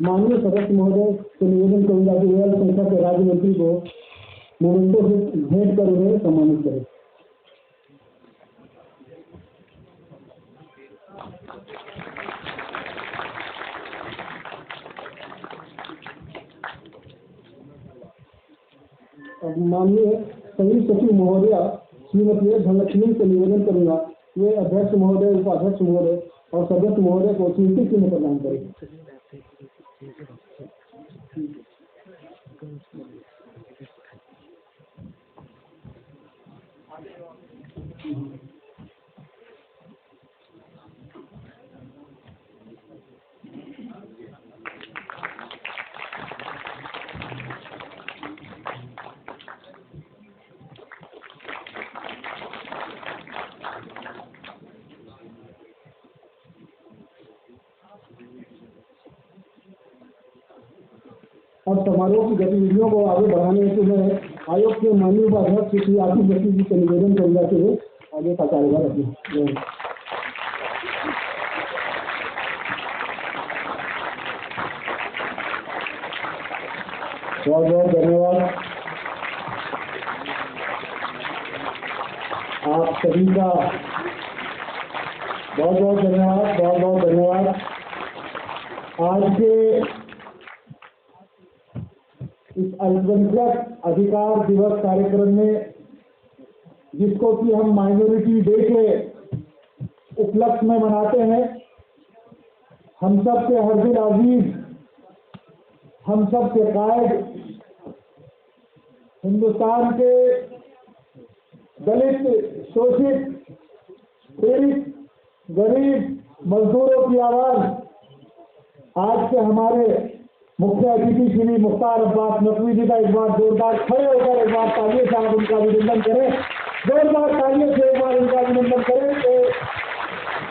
माननीय सदस्य महोदय से निवेदन करूंगा कि वे अल्पसंख्यक के राज्य मंत्री को मोमेंटो से भेंट कर उन्हें सम्मानित करें। माननीय संयुक्त सचिव महोदया श्रीमती धनलक्ष्मी से निवेदन करूंगा वे अध्यक्ष महोदय, उपाध्यक्ष महोदय और सदस्य महोदय को स्मृति चिन्ह प्रदान करें। अब समारोह की गतिविधियों को आगे बढ़ाने हेतु मैं आयोग के माननीय उपाध्यक्ष श्री आशीष जोशी जी से निवेदन करूंगा कि वे आगे का कार्यभार रखें। बहुत बहुत धन्यवाद आप सभी का, बहुत बहुत धन्यवाद, बहुत बहुत धन्यवाद। आज के इस अल्पसंख्यक अधिकार दिवस कार्यक्रम में, जिसको कि हम माइनॉरिटी डे के उपलक्ष्य में मनाते हैं, हम सब के हरदिल अजीज, हम सब के कायद, हिंदुस्तान के दलित, शोषित, पीड़ित, गरीब मजदूरों की आवाज आज के हमारे मुख्य अतिथि श्री मुख्तार अब्बास नकवी जी का एक बार जोरदार खड़े होकर एक बार तालियों से आप उनका अभिनंदन करें, जोरदार तालियों से एक बार उनका अभिनंदन करें। तो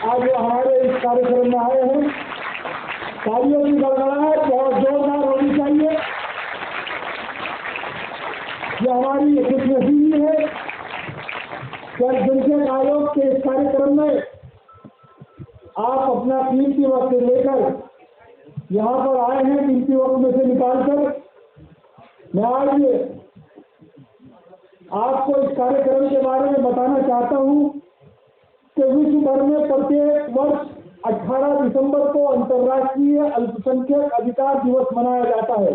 आज वो हमारे इस कार्यक्रम में आए हैं, तालियों की गड़गड़ाहट बहुत जोरदार होनी चाहिए। ये हमारी खुशनसीबी है कि जनसंख्यक आयोग के इस कार्यक्रम में आप अपना कीमती वक्त लेकर यहाँ पर आए हैं, कीमती वक्त में से निकालकर। मैं आज आपको इस कार्यक्रम के बारे में बताना चाहता हूँ कि विश्व भर में प्रत्येक वर्ष 18 दिसंबर को अंतर्राष्ट्रीय अल्पसंख्यक अधिकार दिवस मनाया जाता है।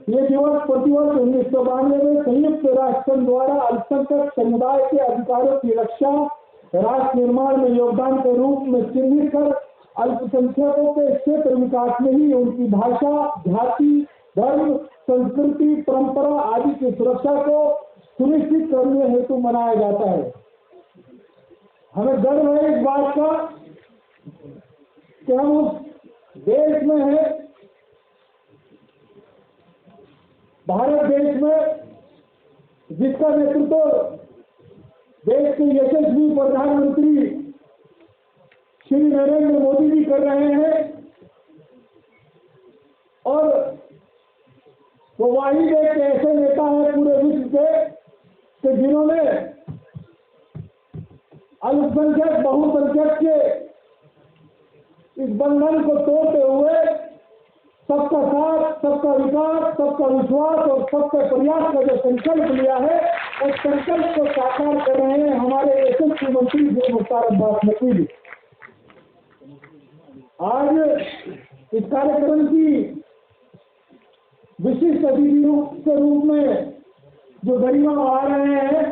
ये दिवस प्रतिवर्ष 1992 में संयुक्त राष्ट्र संघ द्वारा अल्पसंख्यक समुदाय के अधिकारों की रक्षा, राष्ट्र निर्माण में योगदान के रूप में चिन्हित कर अल्पसंख्यकों के क्षेत्र विकास में ही उनकी भाषा, जाति, धर्म, संस्कृति, परंपरा आदि की सुरक्षा को सुनिश्चित करने हेतु मनाया जाता है। हमें गर्व है इस बात का कि हम उस देश में हैं, भारत देश में, जिसका नेतृत्व देश के यशस्वी प्रधानमंत्री श्री नरेंद्र मोदी जी कर रहे हैं। और वो वाहिद एक ऐसे नेता है पूरे विश्व के कि जिन्होंने अल्पसंख्यक बहुसंख्यक के इस बंधन को तोड़ते हुए सबका साथ, सबका विकास, सबका विश्वास और सबके प्रयास का जो संकल्प लिया है, उस संकल्प को साकार कर रहे हैं हमारे यशस्वी मंत्री श्री मुख्तार अब्बास नकवी जी। आज इस कार्यक्रम की विशिष्ट अतिथि के रूप में जो गरिमा आ रहे हैं,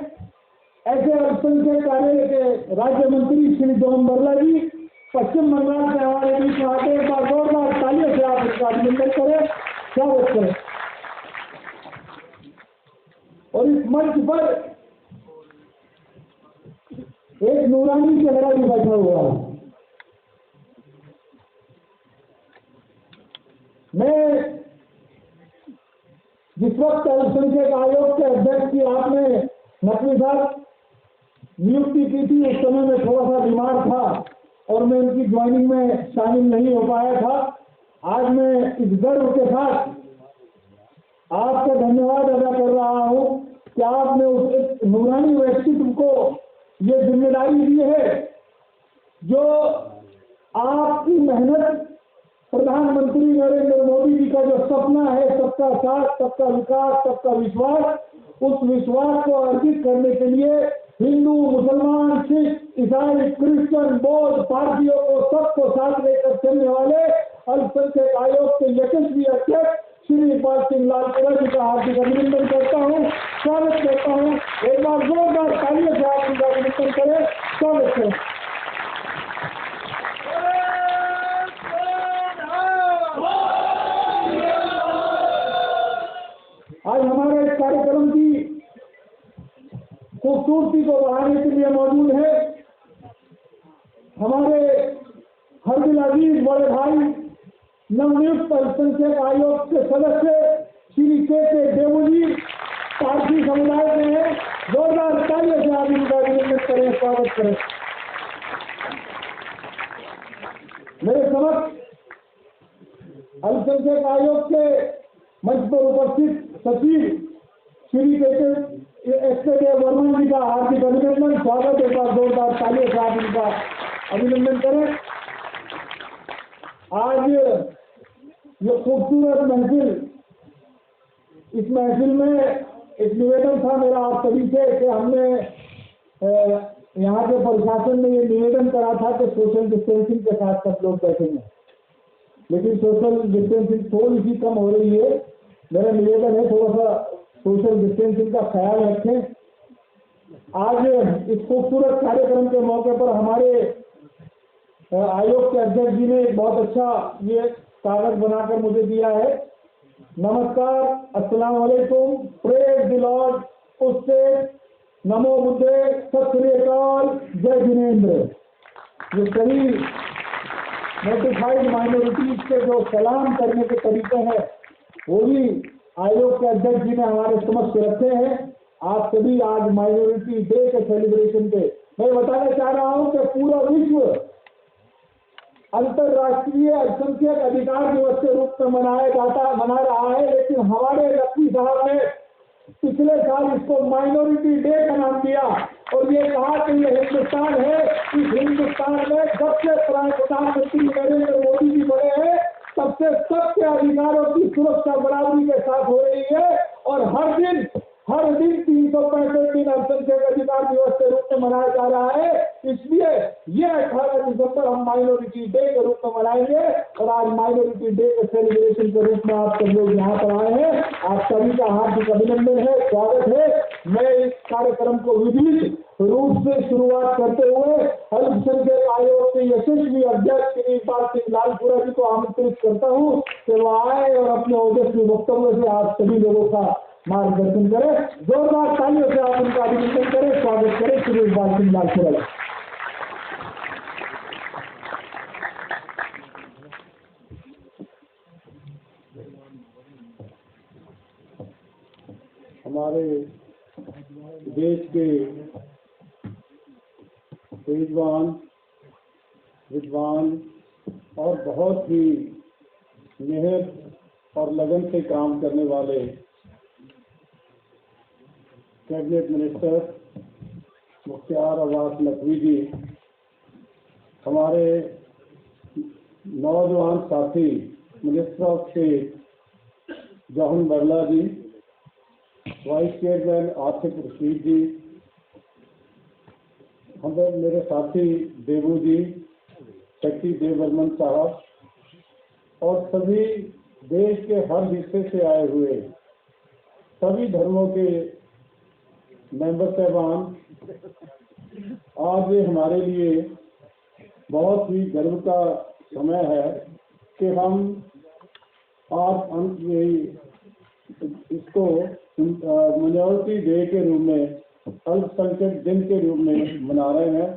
ऐसे अल्पसंख्यक कार्य के राज्य मंत्री श्री जोन बरला जी पश्चिम बंगाल से हमारे बीच में आते हैं। एक बार जोरदार तालियों से आप इसका अभिनंदन करें, स्वागत करें। और इस मंच पर एक नूरानी चेहरा भी बैठा हुआ है। मैं जिस वक्त अल्पसंख्यक आयोग के अध्यक्ष की आपने नकवी साहब नियुक्ति की थी, उस समय में थोड़ा सा बीमार था और मैं उनकी ज्वाइनिंग में शामिल नहीं हो पाया था। आज मैं इस गर्व के साथ आपका धन्यवाद अदा कर रहा हूं कि आपने उस नूरानी व्यक्तित्व को ये जिम्मेदारी दी है, जो आपकी मेहनत प्रधानमंत्री नरेंद्र मोदी जी का जो सपना है सबका साथ, सबका विकास, सबका विश्वास, उस विश्वास को अर्जित करने के लिए हिंदू, मुसलमान, सिख, ईसाई, क्रिश्चियन, बौद्ध पार्टियों को सबको साथ लेकर चलने वाले अल्पसंख्यक आयोग के यशस्वी अध्यक्ष श्री इकबाल सिंह लालपुरा जी का हार्दिक अभिनंदन करता हूँ, स्वागत करता हूँ। एक बार जोरदार तालियों से आप उनका अभिनंदन करें, स्वागत करें। आज हमारे इस कार्यक्रम की खूबसूरती को बढ़ाने के लिए मौजूद है हमारे हरदिल अजीज बड़े भाई, नवनियुक्त अल्पसंख्यक आयोग के सदस्य श्री के देवू जी, पारसी समुदाय के हैं। जोरदार तालियों से आप इनका अभिनंदन करें, स्वागत करें। मेरे समक्ष अल्पसंख्यक आयोग के मंच पर उपस्थित सचिव श्री के वर्मन जी का हार्दिक अभिनंदन, स्वागत। एक बार जोरदार तालियों से आप इनका अभिनंदन करें। आज ये खूबसूरत महफिल, इस महफिल में एक निवेदन था मेरा आप सभी से कि हमने यहाँ के प्रशासन ने ये निवेदन करा था कि सोशल डिस्टेंसिंग के साथ सब लोग बैठेंगे, लेकिन सोशल डिस्टेंसिंग थोड़ी सी कम हो रही है। मेरा निवेदन है थोड़ा सा सोशल डिस्टेंसिंग का ख्याल रखें। आज इस खूबसूरत कार्यक्रम के मौके पर हमारे आयोग के अध्यक्ष जी ने एक बहुत अच्छा ये कागज बनाकर मुझे दिया है। नमस्कार, अस्सलाम वालेकुम, प्रेज द लॉर्ड, उससे नमो बुद्धे, सत श्री अकाल, जय जिनेंद्र। ये सभी नोटिफाइड माइनॉरिटीज के जो सलाम करने के तरीके हैं वो भी आयोग के अध्यक्ष जी ने हमारे समक्ष रखे हैं। आप सभी आज माइनॉरिटी डे के सेलिब्रेशन पे मैं बताना चाह रहा हूं कि पूरा विश्व अंतर्राष्ट्रीय अल्पसंख्यक अधिकार दिवस के रूप में मना रहा है, लेकिन हमारे नकवी साहब ने पिछले साल इसको माइनॉरिटी डे का नाम दिया और ये कहा कि ये हिंदुस्तान है, इस हिंदुस्तान में जब से प्रधानमंत्री नरेंद्र मोदी जी बने हैं तब से सबके अधिकारों की सुरक्षा बराबरी के साथ हो रही है और हर दिन 365 दिन अल्पसंख्यक अधिकार दिवस के रूप में मनाया जा रहा है। इसलिए ये 18 दिसंबर हम माइनॉरिटी डे के रूप में मनाएंगे और आज माइनॉरिटी डे के सेलिब्रेशन के रूप में आप सब लोग यहाँ पर आए हैं। आप सभी का हार्दिक अभिनंदन है, स्वागत है। मैं इस कार्यक्रम को विधिवत रूप से शुरुआत करते हुए अल्पसंख्यक आयोग के यशस्वी अध्यक्ष श्री इकबाल सिंह लालपुरा जी को आमंत्रित करता हूँ कि वो आए और अपने ओजस्वी वक्तव्य से आप सभी लोगों का मार्गदर्शन करें। जोरदार तालियों से आप उनका अभिनंदन करें, स्वागत करें श्री इकबाल सिंह लालपुरा। हमारे देश के विद्वान और बहुत ही मेहनत और लगन से काम करने वाले कैबिनेट मिनिस्टर मुख्तार अब्बास नकवी जी, हमारे नौजवान साथी minister of state John Barla ji, vice chairman Asif Rashid ji, मेरे साथी देवू जी, सेक्रेटरी देववर्मन साहब और सभी देश के हर हिस्से से आए हुए सभी धर्मों के मेंबर साहबान, आज ये हमारे लिए बहुत ही गर्व का समय है कि हम आज इसको माइनॉरिटी डे के रूप में, अल्पसंख्यक दिन के रूप में मना रहे हैं।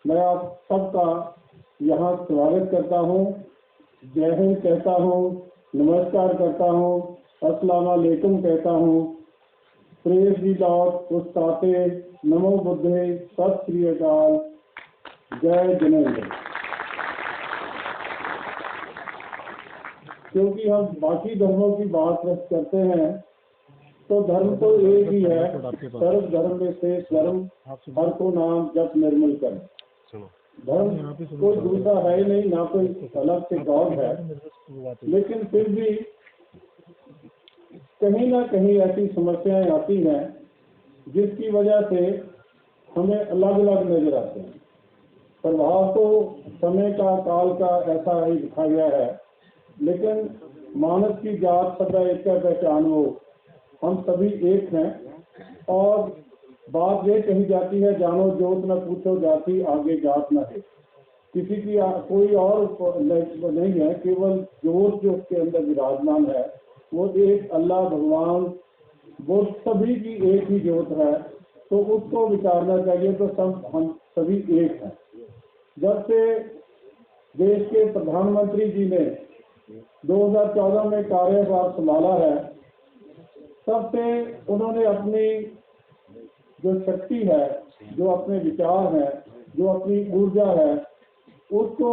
मैं आप सबका यहाँ स्वागत करता हूँ, जय हिंद कहता हूँ, नमस्कार करता हूँ, अस्सलाम वालेकुम कहता हूँ, प्रेज द लॉर्ड, पुस्ताते, नमो बुद्धे, सत श्री अकाल, जय जिनेंद्र। क्योंकि हम बाकी धर्मों की बात करते हैं तो धर्म तो एक ही है, सर्व धर्म में शेष धर्म, हर को नाम जप निर्मल कर। धर्म कोई दूसरा है ही नहीं, ना कोई अलग से गॉड है, लेकिन फिर भी कहीं ना कहीं ऐसी समस्याएं आती हैं जिसकी वजह से हमें अलग अलग नजर आते हैं। प्रभाव तो समय का, काल का ऐसा ही दिखा गया है, लेकिन मानव की जात सब एक का पहचान हो, हम सभी एक हैं। और बात ये कही जाती है, जानो जोत न पूछो जाति, आगे जात न है। किसी की कोई और नहीं है, केवल जोत जो उसके अंदर विराजमान है वो एक अल्लाह भगवान, वो सभी की एक ही जोत है। तो उसको विचारना चाहिए। तो सब हम सभी एक हैं। जब से देश के प्रधानमंत्री जी ने 2014 में कार्यभार संभाला है, तब से उन्होंने अपनी जो शक्ति है, जो अपने विचार हैं, जो अपनी ऊर्जा है, उसको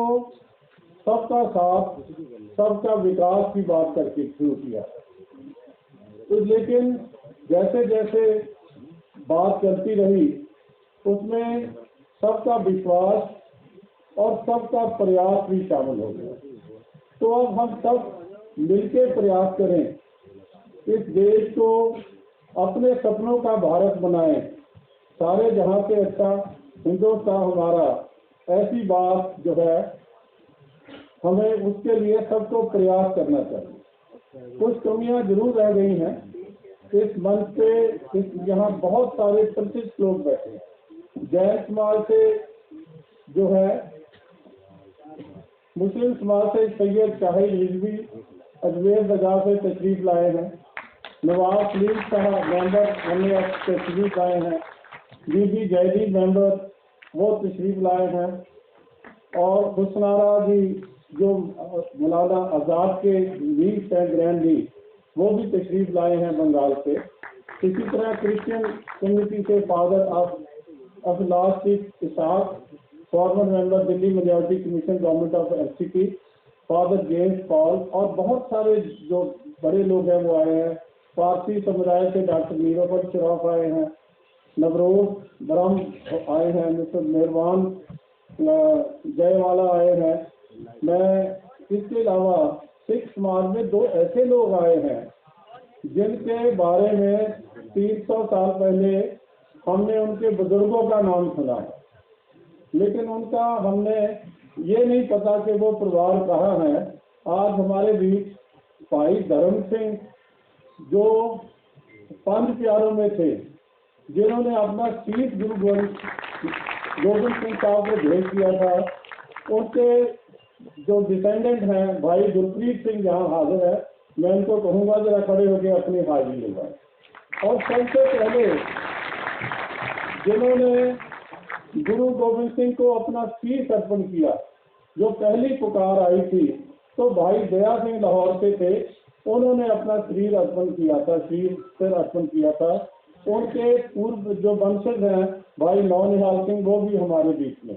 सबका साथ, सबका विकास की बात करके शुरू किया। तो लेकिन जैसे जैसे बात चलती रही, उसमें सबका विश्वास और सबका प्रयास भी शामिल हो गया। तो अब हम सब मिलकर प्रयास करें, इस देश को अपने सपनों का भारत बनाएं, सारे जहां से अच्छा हिंदुस्तान हमारा, ऐसी बात जो है हमें उसके लिए सबको प्रयास करना चाहिए। कुछ कमियां जरूर रह गई हैं। इस मंच पे यहाँ बहुत सारे प्रतिष्ठित लोग बैठे हैं। जैन समाज से जो है, मुस्लिम समाज से सैयद शाहिद रिजवी अजमेर बाजार से तशरीफ लाए हैं। नवाज सलीम साहब मेंबर हमने तशरीफ लाए हैं। बीबी जयदीप मेंबर वो तशरीफ लाए हैं। और हुसनारा जी जो मौलाना आज़ाद के लीग हैं, ग्रैंड लीग, वो भी तशरीफ लाए हैं बंगाल से। इसी तरह क्रिश्चियन कम्युनिटी से father Aflas Isaac, former member Delhi majority commission government of LCP, father James Paul, और बहुत सारे जो बड़े लोग हैं वो आए हैं। पारसी समुदाय से डॉक्टर मीरापत शराफ आए हैं, नवरोज ब्रह्म आए हैं, मिस्टर मेहरबान जयवाला आए हैं। मैं इसके अलावा सिख समाज में दो ऐसे लोग आए हैं जिनके बारे में 300 साल पहले हमने उनके बुजुर्गों का नाम सुना है, लेकिन उनका हमने ये नहीं पता कि वो परिवार कहाँ है। आज हमारे बीच भाई धर्म सिंह, जो 5 प्यारों में थे, जिन्होंने अपना शीश गुरु गोविंद सिंह साहब को भेज दिया था, उनके जो डिसेंडेंट हैं भाई गुरप्रीत सिंह जहाँ हाजिर है, मैं उनको कहूँगा जरा खड़े होकर अपनी हाजिरी लगाए। और सबसे पहले जिन्होंने गुरु गोविंद सिंह को अपना शीश अर्पण किया, जो पहली पुकार आई थी, तो भाई दया सिंह लाहौर से थे। उन्होंने अपना शरीर अर्पण किया था, सिर अर्पण किया था। उनके पूर्व जो वंशज हैं भाई नौनिहाल सिंह, वो भी हमारे बीच में।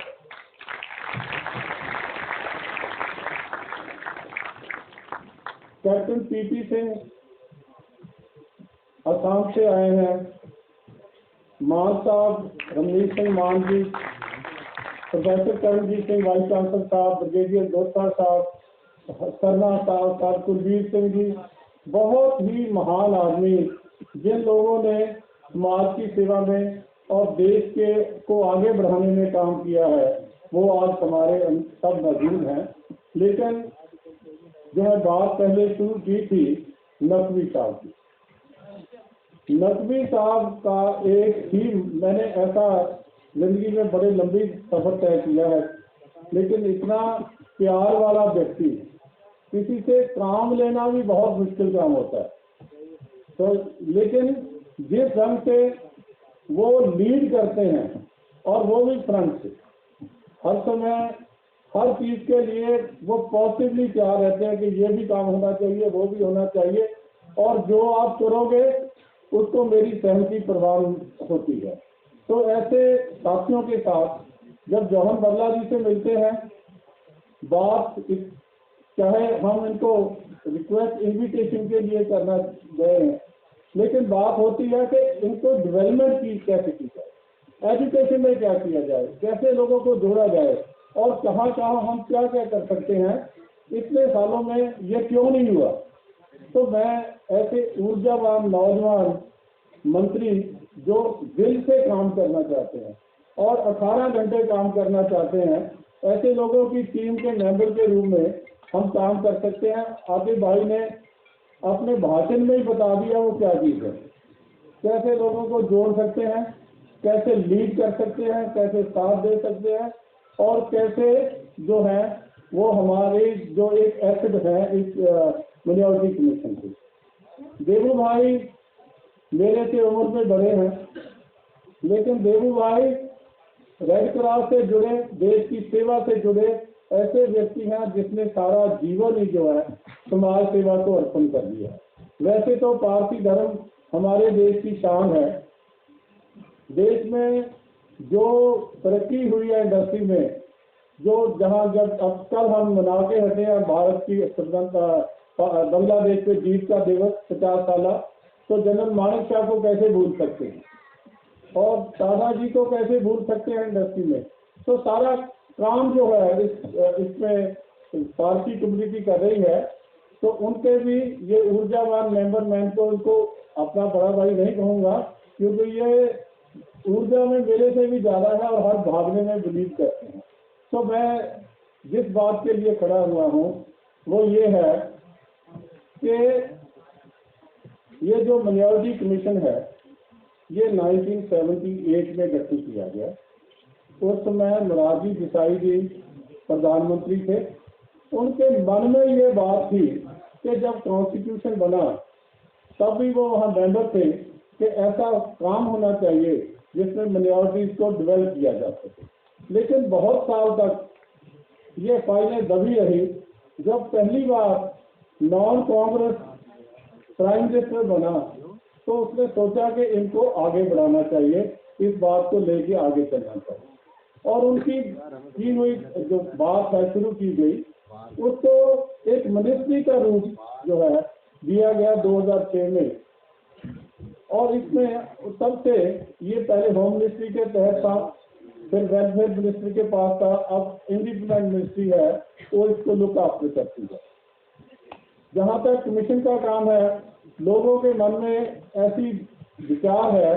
कैप्टन पीपी सिंह असम से आए हैं। मान साहब, Ramneet Singh Mann ji, professor Karanjit Singh vice chancellor साहब, ब्रिगेडियर दोस्ता साहब, सरना साहब, कुलबीर सिंह जी, बहुत ही महान आदमी जिन लोगों ने समाज की सेवा में और देश के को आगे बढ़ाने में काम किया है, वो आज हमारे सब मौजूद हैं। लेकिन जो है बात पहले शुरू की थी नकवी साहब की। नकवी साहब का एक ही, मैंने ऐसा जिंदगी में बड़े लंबी सफर तय किया है, लेकिन इतना प्यार वाला व्यक्ति, किसी से काम लेना भी बहुत मुश्किल काम होता है। तो लेकिन जिस ढंग से वो लीड करते हैं, और वो भी फ्रंट से, हर समय हर चीज के लिए वो पॉजिटिवली तैयार रहते हैं कि ये भी काम होना चाहिए, वो भी होना चाहिए, और जो आप करोगे उसको मेरी सहमति प्रवान होती है। तो ऐसे साथियों के साथ जब जौहन बल्ला जी से मिलते हैं, बात चाहे हम इनको रिक्वेस्ट इन्विटेशन के लिए करना गए हैं, लेकिन बात होती है कि इनको डेवलपमेंट की कैसे की जाए, एजुकेशन में क्या किया जाए, कैसे लोगों को जोड़ा जाए, और कहाँ कहाँ हम क्या क्या कर सकते हैं, इतने सालों में ये क्यों नहीं हुआ। तो मैं ऐसे ऊर्जावान नौजवान मंत्री जो दिल से काम करना चाहते हैं और 18 घंटे काम करना चाहते हैं, ऐसे लोगों की टीम के मेंबर के रूप में हम काम कर सकते हैं। आदित्य भाई ने अपने भाषण में ही बता दिया वो क्या चीज़ है, कैसे लोगों को जोड़ सकते हैं, कैसे लीड कर सकते हैं, कैसे साथ दे सकते हैं, और कैसे जो है वो हमारे जो एक एसेट है इस माइनॉरिटी कमीशन की। देवू भाई मेरे से उम्र में बड़े हैं, लेकिन देवू भाई रेड क्रॉस से जुड़े, देश की सेवा से जुड़े ऐसे व्यक्ति हैं जिसने सारा जीवन ही जो है समाज सेवा को अर्पण कर दिया। वैसे तो पारसी धर्म हमारे देश की शान है। देश में जो तरक्की हुई है इंडस्ट्री में, जो जहाँ जब अब कल हम मना के हटे हैं भारत की स्वतंत्रता, बांग्लादेश पे जीत का दिवस 50 साल, तो जनरल मानेक शाह को कैसे भूल सकते हैं और दादाजी को कैसे भूल सकते हैं इंडस्ट्री में। तो सारा काम जो है इसमें पारसी कम्युनिटी कर रही है। तो उनके भी ये ऊर्जावान मेंबर, मैं तो उनको अपना बड़ा भाई नहीं कहूँगा, क्योंकि ये ऊर्जा में मेरे से भी ज़्यादा है और हर भागने में बिलीव करते हैं। तो मैं जिस बात के लिए खड़ा हुआ हूँ वो ये है कि ये जो माइनॉरिटी कमीशन है ये 1978 में गठित किया गया। उस समय मोरारजी देसाई जी प्रधानमंत्री थे। उनके मन में ये बात थी कि जब कॉन्स्टिट्यूशन बना तब भी वो वहाँ मेंबर थे कि ऐसा काम होना चाहिए जिसमें माइनॉरिटीज को डेवलप किया जा सके। लेकिन बहुत साल तक ये फाइलें दबी रही। जब पहली बार नॉन कांग्रेस प्राइम मिनिस्टर बना तो उसने सोचा कि इनको आगे बढ़ाना चाहिए, इस बात को लेके आगे चलना चाहिए, और उनकी की हुई जो बात है शुरू की गई, उसको एक मिनिस्ट्री का रूप जो है दिया गया 2006 में। और इसमें तब से ये पहले होम मिनिस्ट्री के तहत था, फिर वेलफेयर मिनिस्ट्री के पास था, अब इंडिपेंडेंट मिनिस्ट्री है वो इसको लुक आफ्टर करती है। जहाँ तक कमीशन का काम है, लोगों के मन में ऐसी विचार है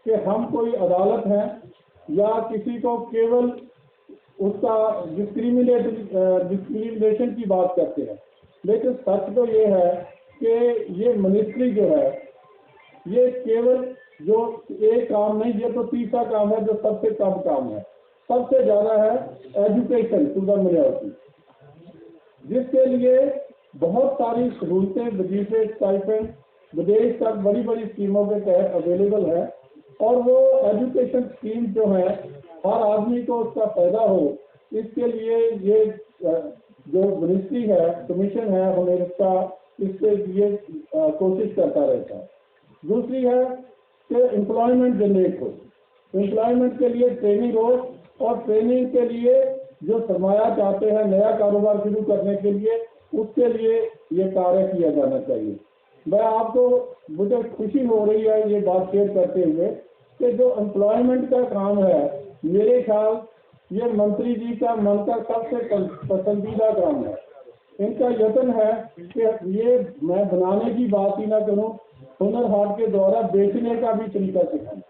कि हम कोई अदालत हैं या किसी को केवल उसका डिस्क्रिमिनेशन की बात करते हैं। लेकिन सच तो ये है कि ये मिनिस्ट्री जो है ये केवल जो एक काम नहीं, ये तो तीसरा काम है जो सबसे कम काम है। सबसे ज़्यादा है एजुकेशन टू द माइनॉरिटी, जिसके लिए बहुत सारी सहूलतें, वजीफे, स्टाइपेंड विदेश तक बड़ी बड़ी स्कीमों के तहत अवेलेबल है। और वो एजुकेशन स्कीम जो है हर आदमी को उसका फायदा हो, इसके लिए ये जो मिनिस्ट्री है, कमीशन है, हमेशा इसके लिए कोशिश करता रहता है। दूसरी है कि एम्प्लॉयमेंट जनरेट हो, एम्प्लॉयमेंट के लिए ट्रेनिंग हो, और ट्रेनिंग के लिए जो सरमाया चाहते हैं नया कारोबार शुरू करने के लिए, उसके लिए ये कार्य किया जाना चाहिए। मैं आपको, मुझे खुशी हो रही है ये बात शेयर करते हुए कि जो एम्प्लॉयमेंट का काम है, मेरे ख्याल ये मंत्री जी का मन का सबसे पसंदीदा काम है। इनका यत्न है कि ये मैं बनाने की बात ही ना करूं, हुनर हाट के द्वारा बेचने का भी तरीका सिखाएं,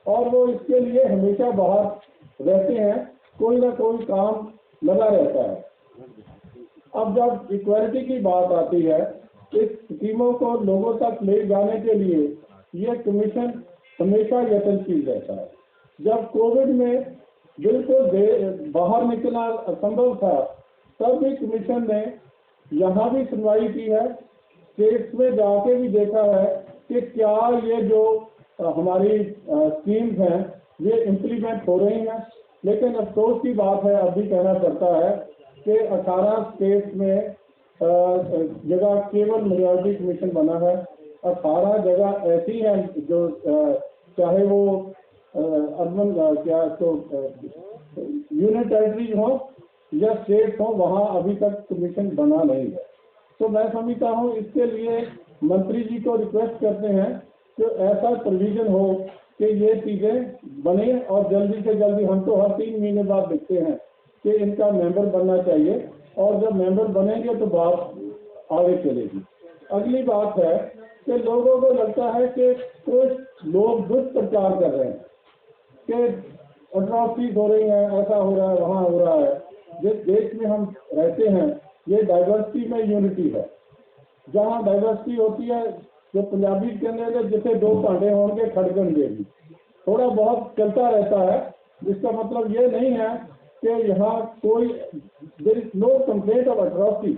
और वो इसके लिए हमेशा बाहर रहते हैं, कोई ना कोई काम लगा रहता है। अब जब इक्वालिटी की बात आती है, इस स्कीमों को लोगों तक ले जाने के लिए ये कमीशन हमेशा यत्नशील रहता है। जब कोविड में बिल्कुल बाहर निकलना असंभव था, तब भी कमीशन ने यहाँ भी सुनवाई की है, स्टेट्स में जाके भी देखा है कि क्या ये जो हमारी स्कीम्स हैं ये इम्प्लीमेंट हो रही हैं। लेकिन अफसोस की बात है, अभी कहना पड़ता है कि 18 स्टेट्स में जगह केवल माइनॉरिटी कमीशन बना है। 18 जगह ऐसी हैं जो चाहे वो अर्बन क्या तो यूनियन टेरिटरीज हो या स्टेट हो, वहाँ अभी तक कमीशन बना नहीं है। तो मैं समझता हूँ इसके लिए मंत्री जी को रिक्वेस्ट करते हैं कि ऐसा प्रोविजन हो कि ये चीज़ें बने, और जल्दी से जल्दी, हम तो हर 3 महीने बाद देखते हैं कि इनका मेंबर बनना चाहिए, और जब मेंबर बनेंगे तो बात आगे चलेगी। अगली बात है कि लोगों को लगता है कि कुछ लोग दुष्प्रचार कर रहे हैं कि अट्रॉसिटीज हो रही हैं, ऐसा हो रहा है, वहाँ हो रहा है। जिस देश में हम रहते हैं ये डाइवर्सिटी में यूनिटी है। जहाँ डाइवर्सिटी होती है, जो पंजाबी कहने लगे जैसे दो भांडे होंगे खड़कन देगी, थोड़ा बहुत चलता रहता है। जिसका मतलब ये नहीं है कि यहाँ कोई there is no complaint of atrocity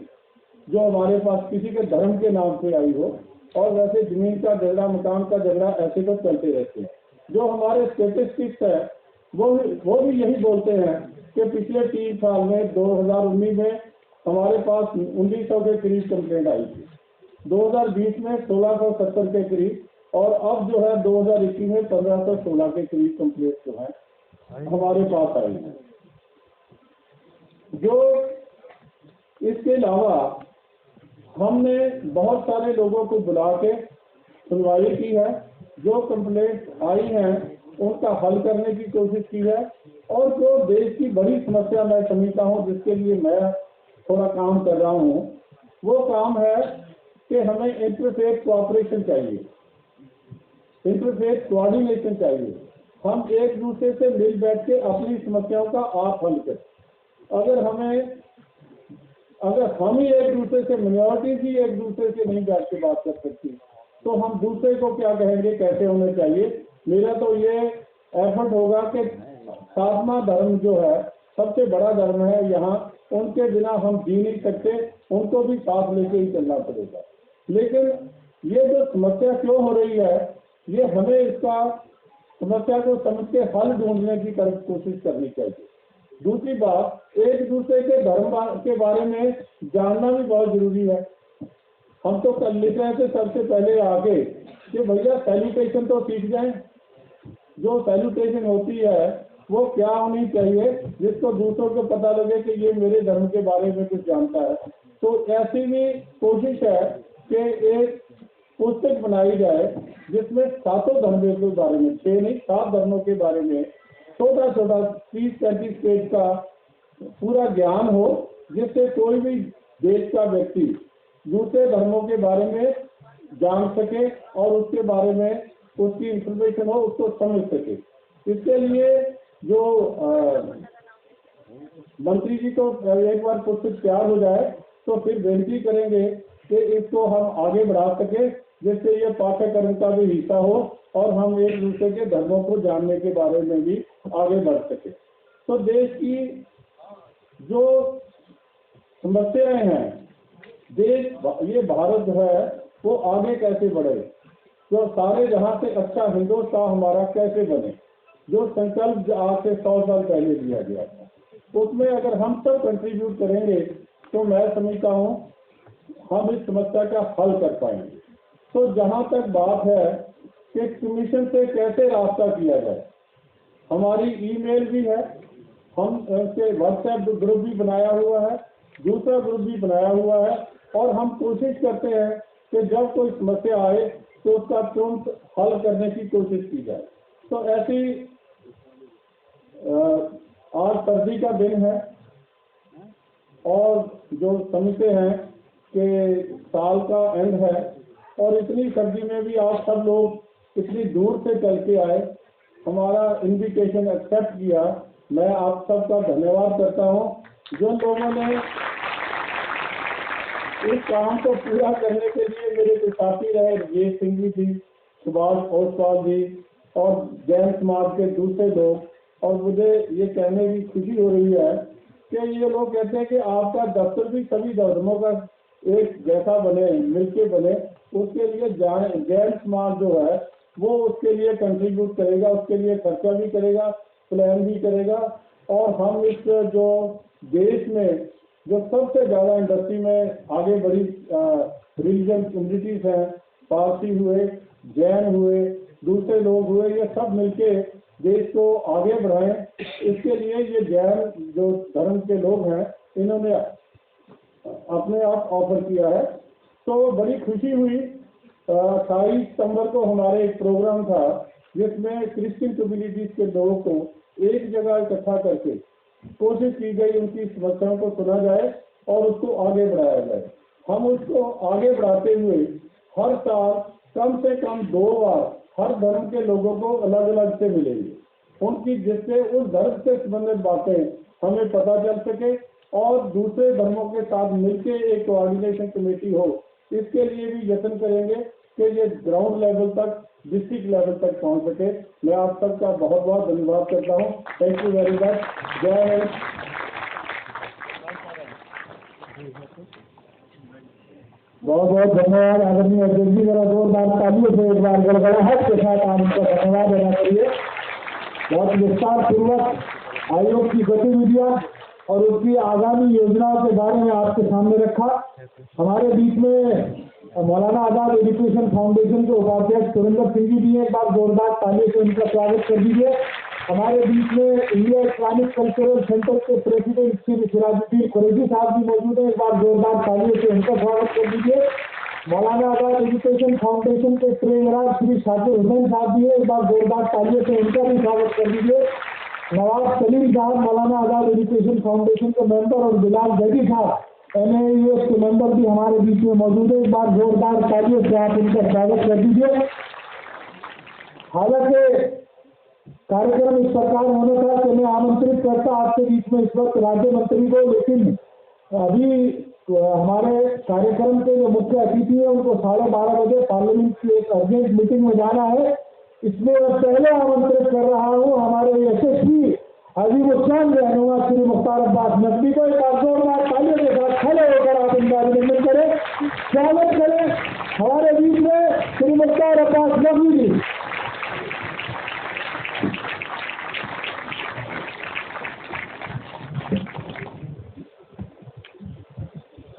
जो हमारे पास किसी के धर्म के नाम से आई हो। और वैसे जमीन का झगड़ा, मकान का झगड़ा ऐसे तो चलते रहते हैं। जो हमारे स्टेटिस्टिक्स है वो भी यही बोलते हैं कि पिछले 3 साल में 2019 में हमारे पास 1900 के करीब कंप्लेंट आई थी, 2020 में 1670 के करीब, और अब जो है 2021 में 1516 के करीब कंप्लेंट जो है हमारे पास आई है। जो इसके अलावा हमने बहुत सारे लोगों को बुला के सुनवाई की है, जो कंप्लेंट आई हैं उनका हल करने की कोशिश की है। और जो देश की बड़ी समस्या मैं समझता हूँ जिसके लिए मैं थोड़ा काम कर रहा हूँ, वो काम है कि हमें इंटरफेथ कोऑपरेशन चाहिए, इंटरफेथ कोऑर्डिनेशन चाहिए। हम एक दूसरे से मिल बैठ के अपनी समस्याओं का आप हल करें। अगर हम ही एक दूसरे से, मिनॉरिटीज ही एक दूसरे से नहीं बैठ के बात कर सकती, तो हम दूसरे को क्या कहेंगे, कैसे होना चाहिए। मेरा तो ये एफर्ट होगा कि 7वां धर्म जो है सबसे बड़ा धर्म है यहाँ, उनके बिना हम जी नहीं सकते, उनको भी साथ लेके ही चलना पड़ेगा। लेकिन ये जो समस्या क्यों हो रही है, ये हमें इसका समस्या को समझ के हल ढूंढने की कोशिश करनी चाहिए। दूसरी बात, एक दूसरे के धर्म के बारे में जानना भी बहुत जरूरी है। हम तो कर लेते हैं कि सबसे पहले आके कि भैया सैल्यूटेशन तो सीख जाएं। जो सैल्यूटेशन होती है वो क्या होनी चाहिए, जिसको दूसरों को पता लगे कि ये मेरे धर्म के बारे में कुछ जानता है। तो ऐसी भी कोशिश है कि एक पुस्तक बनाई जाए जिसमें 7 धर्मों के बारे में, 6 नहीं 7 धर्मों के बारे में छोटा छोटा 30-35 पेज का पूरा ज्ञान हो, जिससे कोई भी देश का व्यक्ति दूसरे धर्मों के बारे में जान सके और उसके बारे में उसकी इंफॉर्मेशन हो, उसको समझ सके। इसके लिए जो मंत्री जी को एक बार पुस्तक तैयार हो जाए तो फिर बेनती करेंगे कि इसको हम आगे बढ़ा सके, जिससे ये पाठ्यक्रम का भी हिस्सा हो और हम एक दूसरे के धर्मों को जानने के बारे में भी आगे बढ़ सके। तो देश की जो समस्याएं हैं, देश ये भारत जो है वो आगे कैसे बढ़े, जो सारे जहां से अच्छा हिंदुस्तान हमारा कैसे बने, जो संकल्प आज से 100 साल पहले दिया गया था, उसमें अगर हम सब कंट्रीब्यूट करेंगे तो मैं समझता हूँ हम इस समस्या का हल कर पाएंगे। तो जहां तक बात है कि कमीशन से कैसे रास्ता किया जाए, हमारी ईमेल भी है, हम उसके व्हाट्सएप ग्रुप भी बनाया हुआ है, दूसरा ग्रुप भी बनाया हुआ है, और हम कोशिश करते हैं कि जब कोई समस्या आए तो उसका तुरंत हल करने की कोशिश की जाए। तो ऐसी आज सर्दी का दिन है और जो समझते हैं कि साल का एंड है, और इतनी सर्दी में भी आप सब लोग इतनी दूर से चल के आए, हमारा इनविटेशन एक्सेप्ट किया। मैं आप सबका धन्यवाद करता हूं। जिन लोगों ने इस काम को पूरा करने के लिए मेरे जो साथी रहे, राजेश सिंह जी, सुभाष ओसवाल जी और जैन समाज के दूसरे लोग, और मुझे ये कहने की खुशी हो रही है कि ये लोग कहते हैं कि आपका दफ्तर भी सभी धर्मों का एक जैसा बने, मिलके बने। उसके लिए जैन समाज जो है वो उसके लिए कंट्रीब्यूट करेगा, उसके लिए खर्चा भी करेगा, प्लान भी करेगा। और हम इस जो देश में जो सबसे ज़्यादा इंडस्ट्री में आगे बढ़ी रिलीजन कम्युनिटीज हैं, पारसी हुए, जैन हुए, दूसरे लोग हुए, ये सब मिलके देश को आगे बढ़ाएं। इसके लिए ये जैन जो धर्म के लोग हैं इन्होंने अपने आप ऑफर किया है। तो बड़ी खुशी हुई। 28 सितंबर को हमारे एक प्रोग्राम था जिसमें क्रिश्चियन कम्युनिटीज के लोगों को एक जगह इकट्ठा करके कोशिश की गई उनकी समस्याओं को सुना जाए और उसको आगे बढ़ाया जाए। हम उसको आगे बढ़ाते हुए हर साल कम से कम 2 बार हर धर्म के लोगों को अलग अलग से मिलेंगे, उनकी जिससे उस धर्म से संबंधित बातें हमें पता चल सके और दूसरे धर्मों के साथ मिलकर एक कोऑर्डिनेशन कमेटी हो, इसके लिए भी यत्न करेंगे कि ये ग्राउंड लेवल तक, डिस्ट्रिक्ट लेवल तक पहुंच सके। मैं आप सबका बहुत बहुत धन्यवाद करता हूं। Thank you very much. जय हिंद। बहुत बहुत धन्यवाद आदरणीय अध्यक्ष जी। मेरा जोरदार तालियों से एक बार गड़गड़ाहट के साथ आप उनको धन्यवाद देना चाहिए। बहुत विस्तार पूर्वक आयोग की गतिविधियां और उसकी आगामी योजनाओं के बारे में आपके सामने रखा। हमारे बीच में मौलाना आजाद एजुकेशन फाउंडेशन के उपाध्यक्ष सुरेंद्र सिंह जी भी एक बार जोरदार तालियों से उनका स्वागत कर दीजिए। हमारे बीच में इंडिया इस्लामिक कल्चरल सेंटर के प्रेसिडेंट श्री सिराजुद्दीन कुरैशी साहब भी मौजूद हैं। एक बार जोरदार तालियों से उनका स्वागत कर दीजिए। मौलाना आजाद एजुकेशन फाउंडेशन के ट्रेजरर श्री शाकिर हुसैन साहब भी है, एक बार जोरदार तालियों से उनका भी स्वागत कर दीजिए। नवाब सलीम साहब मौलाना आजाद एजुकेशन फाउंडेशन के मेंबर और बिलाल जैदी साहब NAES के मेंबर भी हमारे बीच में मौजूद है। एक बार जोरदार तालियों से आप उनका स्वागत कर दीजिए। हालांकि कार्यक्रम इस प्रकार होने था कि मैं आमंत्रित करता आपके बीच में इस वक्त राज्य मंत्री को, लेकिन अभी हमारे कार्यक्रम के जो मुख्य अतिथि है उनको 12:30 बजे पार्लियामेंट की एक अर्जेंट मीटिंग में जाना है, इसलिए मैं पहले आमंत्रित कर रहा हूँ हमारे यशस्वी अजीमुस्सान रहनुमा श्री मुख्तार अब्बास नकवी को। एक जोरदार तालियों के साथ खड़े होकर आप इनका अभिनंदन करें, स्वागत करें हमारे बीच में श्री मुख्तार अब्बास नकवी जी।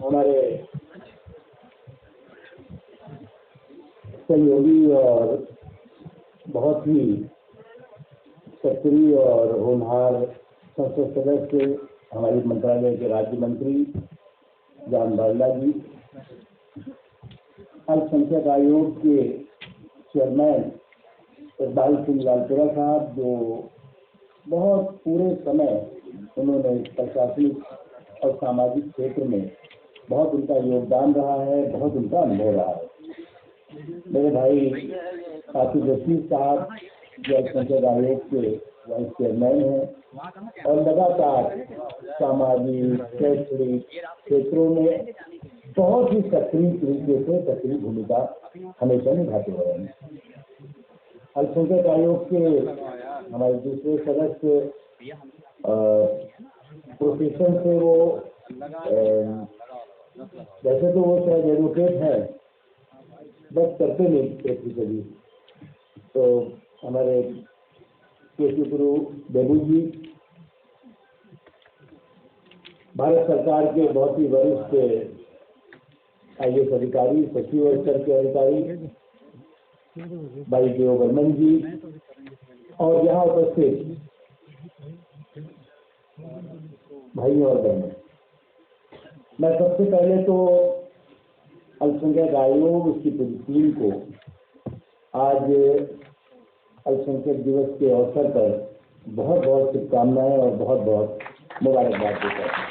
हमारे सहयोगी और बहुत ही सक्रिय और होनहार संसद सदस्य हमारी मंत्रालय के राज्य मंत्री जान बावला जी, अल्पसंख्यक आयोग के चेयरमैन इकबाल सिंह लालपुरा साहब, जो बहुत पूरे समय उन्होंने प्रशासनिक और सामाजिक क्षेत्र में बहुत उनका योगदान रहा है, बहुत उनका अनुभव रहा है। मेरे भाई काफी रशीद साहब जो अल्पसंख्यक आयोग के वाइस चेयरमैन हैं और लगातार सामाजिक शैक्षणिक क्षेत्रों में बहुत ही सक्रिय तरीके से सक्रिय भूमिका हमेशा निभाते रहे हैं। अल्पसंख्यक आयोग के हमारे दूसरे सदस्य प्रोफेशन से वो वैसे तो वो शायद एडवोकेट है, बस करते नहीं प्रैक्टिकली, तो हमारे केसी गुरु बेबू जी भारत सरकार के बहुत ही वरिष्ठ IAS अधिकारी, सचिव स्तर के अधिकारी भाई देव बर्मन जी और यहाँ उपस्थित भाई और बहनों, मैं सबसे पहले तो अल्पसंख्यक आयोग उसकी पूरी टीम को आज अल्पसंख्यक दिवस के अवसर पर बहुत बहुत शुभकामनाएं और बहुत बहुत मुबारकबाद देता हूं।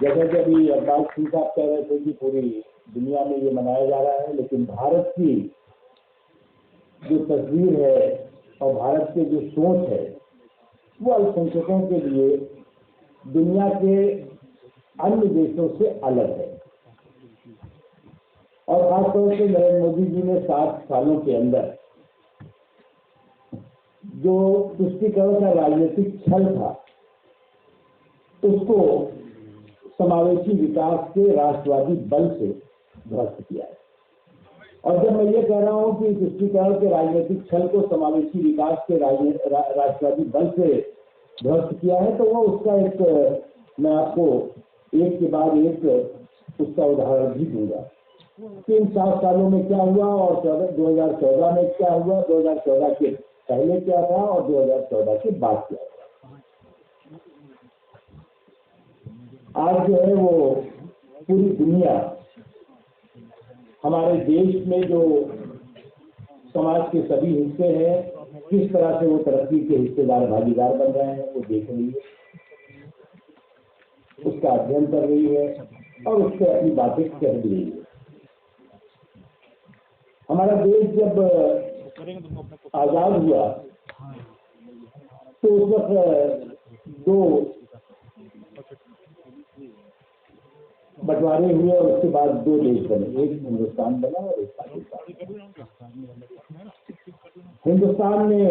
जैसा कि अभी इकबाल सिंह साहब कह रहे थे कि पूरी दुनिया में ये मनाया जा रहा है, लेकिन भारत की जो तस्वीर है और भारत की जो सोच है वो अल्पसंख्यकों के लिए दुनिया के अन्य देशों से अलग है। और खासतौर से नरेंद्र मोदी जी ने 7 सालों के अंदर जो तुष्टीकरण का राजनीतिक छल था उसको समावेशी विकास के राष्ट्रवादी बल से ध्वस्त किया है। और जब मैं ये कह रहा हूं कि तुष्टीकरण के राजनीतिक छल को समावेशी विकास के राष्ट्रवादी बल से ध्वस्त किया है, तो वो उसका एक मैं आपको एक के बाद एक उसका उदाहरण भी दूंगा कि इन 7 सालों में क्या हुआ और 2014 में क्या हुआ, 2014 के पहले क्या था और 2014 के बाद क्या था। आज जो है वो पूरी दुनिया हमारे देश में जो समाज के सभी हिस्से हैं किस तरह से वो तरक्की के हिस्सेदार भागीदार बन रहे हैं वो देख रही है, उसका अध्ययन कर रही है और उससे अपनी बातें कह भी रही है। हमारा देश जब आजाद हुआ तो उस वक्त 2 बंटवारे हुए और उसके बाद 2 देश बने, एक हिंदुस्तान बना और एक पाकिस्तान। हिंदुस्तान ने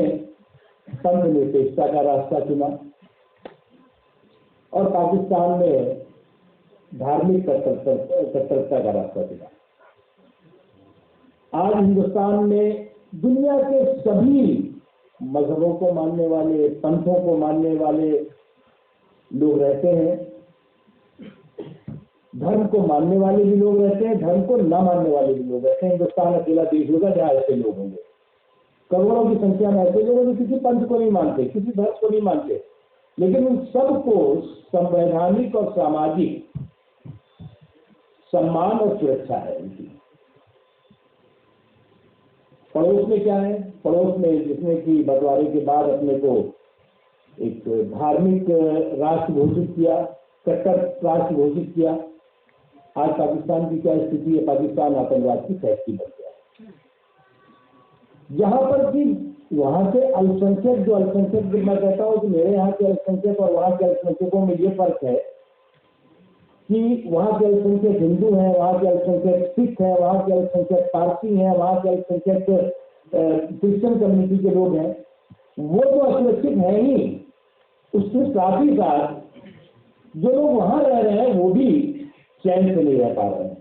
धर्मनिरपेक्षता का रास्ता चुना और पाकिस्तान ने धार्मिक कट्टरता का रास्ता चुना। आज हिंदुस्तान में दुनिया के सभी मजहबों को मानने वाले, पंथों को मानने वाले लोग रहते हैं, धर्म को मानने वाले भी लोग रहते हैं, धर्म को न मानने वाले भी लोग रहते हैं। हिंदुस्तान अकेला देश होगा जहां ऐसे लोग होंगे, करोड़ों की संख्या में ऐसे लोग जो किसी पंथ को नहीं मानते, किसी धर्म को नहीं मानते, लेकिन उन सबको संवैधानिक और सामाजिक सम्मान और सुरक्षा है उनकी। पड़ोस में क्या है? पड़ोस में जिसने कि बंटवारे के बाद अपने को एक धार्मिक राष्ट्र घोषित किया, कट्टर राष्ट्र घोषित किया। आज पाकिस्तान की क्या स्थिति है? पाकिस्तान आतंकवाद की फैक्ट्री बन गया है, जहां पर कि वहां के अल्पसंख्यक, जो अल्पसंख्यक, मैं कहता हूं कि मेरे यहाँ के अल्पसंख्यक और वहां के अल्पसंख्यकों में ये फर्क है कि वहां के अल्पसंख्यक हिंदू हैं, वहां के अल्पसंख्यक सिख हैं, वहां के अल्पसंख्यक पारसी हैं, वहां के अल्पसंख्यक क्रिश्चियन कम्युनिटी के लोग हैं। वो तो असुरक्षित है ही, उसके साथ ही साथ जो लोग वहां रह रहे हैं वो भी चैन से नहीं रह पा रहे हैं।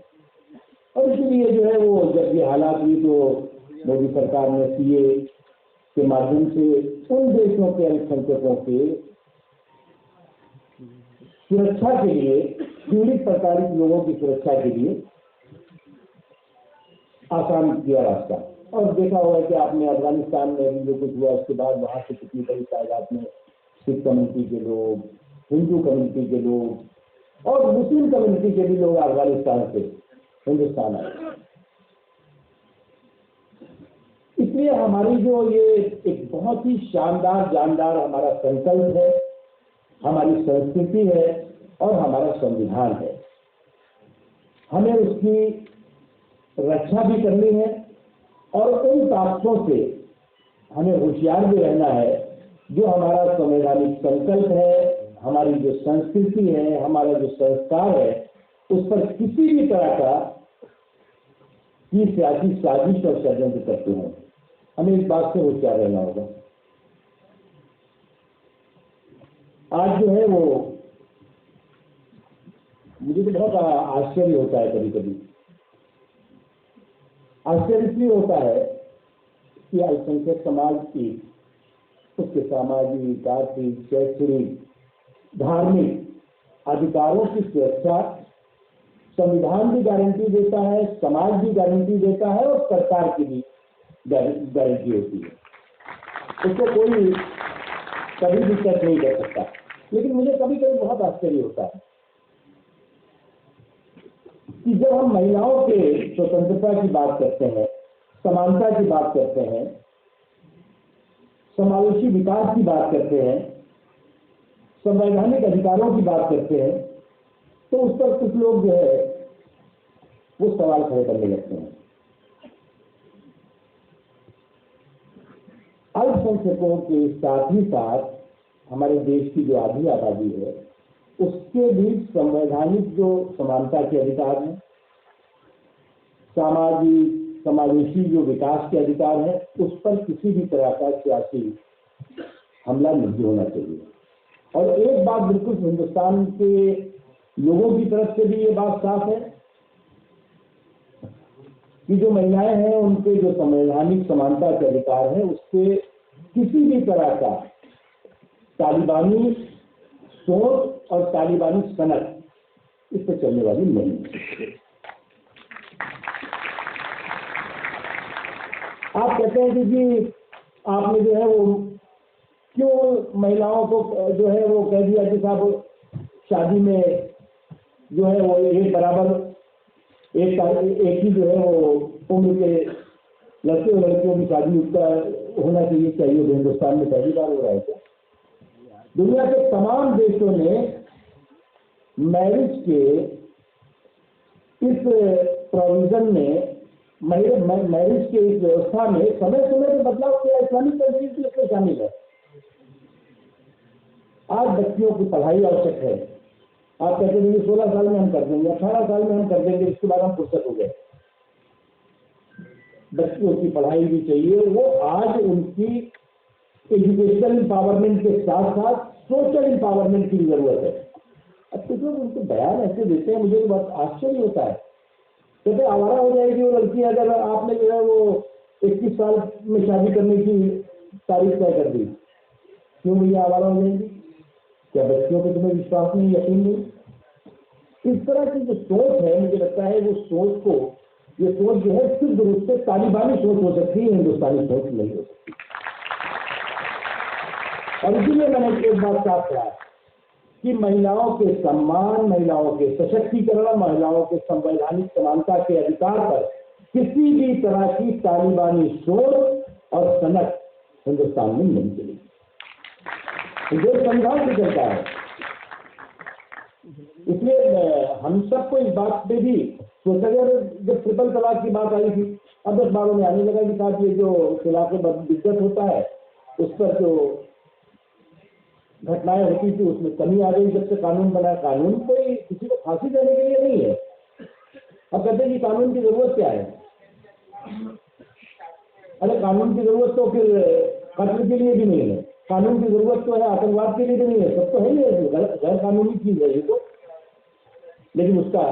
और इसलिए जो है वो जब ये हालात हुई तो मोदी सरकार ने सीए के माध्यम से उन देशों के अल्पसंख्यकों के सुरक्षा के लिए, पीड़ित प्रताड़ित लोगों की सुरक्षा के लिए आसान किया रास्ता। और देखा होगा कि आपने अफगानिस्तान में भी जो कुछ हुआ उसके बाद वहां से कितनी बड़ी तादाद में सिख कम्युनिटी के लोग, हिंदू कम्युनिटी के लोग और मुस्लिम कम्युनिटी के भी लोग अफगानिस्तान से हिंदुस्तान आए। इसलिए हमारी जो ये एक बहुत ही शानदार जानदार हमारा संकल्प है, हमारी संस्कृति है और हमारा संविधान है, हमें उसकी रक्षा भी करनी है और उन ताकतों से हमें होशियार भी रहना है। जो हमारा संवैधानिक संकल्प है, हमारी जो संस्कृति है, हमारा जो संस्कार है, उस पर किसी भी तरह का की सियासी साजिश और षड्यंत्र करते हैं, हमें इस बात से होशियार रहना होगा। आज जो है वो मुझे तो बहुत आश्चर्य होता है, कभी कभी आश्चर्य इसलिए होता है कि अल्पसंख्यक समाज की उसके सामाजिक, आर्थिक, शैक्षणिक, धार्मिक अधिकारों की सुरक्षा संविधान भी गारंटी देता है, समाज भी गारंटी देता है और सरकार की भी गारंटी होती है। उसको कोई कभी भी टच नहीं कर सकता। लेकिन मुझे कभी कभी बहुत आश्चर्य होता है कि जब हम महिलाओं के स्वतंत्रता की बात करते हैं, समानता की बात करते हैं, समावेशी विकास की बात करते हैं, संवैधानिक अधिकारों की बात करते हैं, तो उस पर कुछ लोग जो है वो सवाल खड़े करने लगते हैं। अल्पसंख्यकों के साथ ही साथ हमारे देश की जो आधी आबादी है उसके भी संवैधानिक जो समानता के अधिकार हैं, सामाजिक समावेशी जो विकास के अधिकार हैं, उस पर किसी भी तरह का सियासी हमला नहीं होना चाहिए। और एक बात बिल्कुल हिंदुस्तान के लोगों की तरफ से भी ये बात साफ है कि जो महिलाएं हैं उनके जो संवैधानिक समानता के अधिकार है उससे किसी भी तरह का तालिबानी सोच और तालिबानी सनक इस पर चलने वाली नहीं है। आप कहते हैं कि जी आपने जो है वो क्यों महिलाओं को जो है वो कह दिया कि साहब शादी में जो है वो एक बराबर एक ही जो है वो उम्र के लड़के और लड़कियों की शादी उसका होना चाहिए, क्या ये हिंदुस्तान में पहली बार हो रहा है क्या? दुनिया के तमाम देशों ने मैरिज के इस प्रोविजन में, मैरिज के इस व्यवस्था में समय समय पर बदलाव किया। इस्लामिक कंट्रीज भी इसमें शामिल है। आज बच्चियों की पढ़ाई आवश्यक है। आप कहते हैं 16 साल में हम कर देंगे, 18 साल में हम कर देंगे, इसके बाद हम फुर्सत हो गए। बच्चियों की पढ़ाई भी चाहिए। वो आज उनकी एजुकेशनल इंपावरमेंट के साथ साथ सोशल इंपावरमेंट की जरूरत है। अब कुछ लोग उनको बयान ऐसे देते हैं, मुझे बहुत आश्चर्य होता है। कहते आवारा हो जाएगी वो लड़की अगर आपने जो है वो 21 साल में शादी करने की तारीख तय कर दी। क्यों भैया आवारा हो जाएगी? क्या बच्चियों को तुम्हें विश्वास नहीं, यकीन नहीं? इस तरह की जो सोच है, मुझे लगता है वो सोच को, ये सोच जो है सिर्फ रूप से तालिबानी सोच हो सकती है, हिंदुस्तानी सोच नहीं हो सकती। और इसीलिए मैंने एक बात साफ कहा कि महिलाओं के सम्मान, महिलाओं के सशक्तिकरण, महिलाओं के संवैधानिक समानता के अधिकार पर किसी भी तरह की तालिबानी सोच और सनक हिंदुस्तान में नहीं चलेगी। जो संविधान से चलता है। इसलिए हम सबको इस बात पे भी सोचा गया। जब ट्रिपल तलाक की बात आई थी, अब अखबारों में आने लगा कि साथ ये जो खिलाफ दिक्कत होता है उस पर जो घटनाएं होती थी उसमें कमी आ गई जब से कानून बना। कानून कोई किसी को फांसी देने के लिए नहीं है। अब कहते हैं कि कानून की जरूरत क्या है? अरे कानून की जरूरत तो फिर कत्ल के लिए भी नहीं है, कानून की जरूरत तो है आतंकवाद के लिए भी नहीं है, सब तो है ही है, गैर कानूनी चीज है ये तो। लेकिन उसका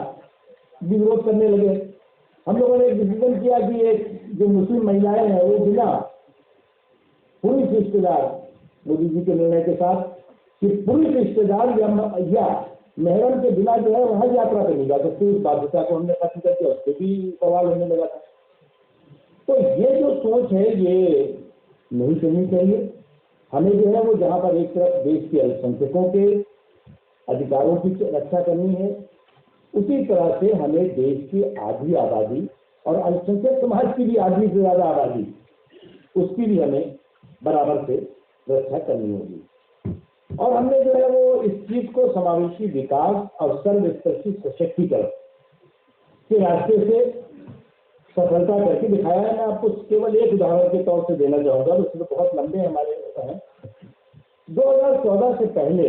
भी विरोध करने लगे। हम लोगों ने एक डिसीजन किया कि एक जो मुस्लिम महिलाएं हैं वो बिना पुरुष रिश्तेदार, मोदी जी के निर्णय के साथ, कि पुरुष रिश्तेदार या महरम के बिना जो है वहां यात्रा पर नहीं जा सकती। उस बाध्यता को हमने खत्म करके उससे भी सवाल होने लगा था। तो ये जो सोच है ये नहीं चलनी चाहिए। हमें जो है वो जहां पर एक तरफ देश के अल्पसंख्यकों के अधिकारों की रक्षा करनी है, उसी तरह से हमें देश की आधी आबादी और अल्पसंख्यक समाज की भी आधी से ज्यादा आबादी, उसकी भी हमें बराबर से रक्षा करनी होगी। और हमने जो है वो इस चीज को समावेशी विकास और सर्वस्पर्शी सशक्तिकरण के रास्ते से सफलता करके दिखाया है। मैं आपको केवल एक उदाहरण के तौर से देना चाहूंगा, उसमें बहुत लंबे हमारे हैं। 2014 से पहले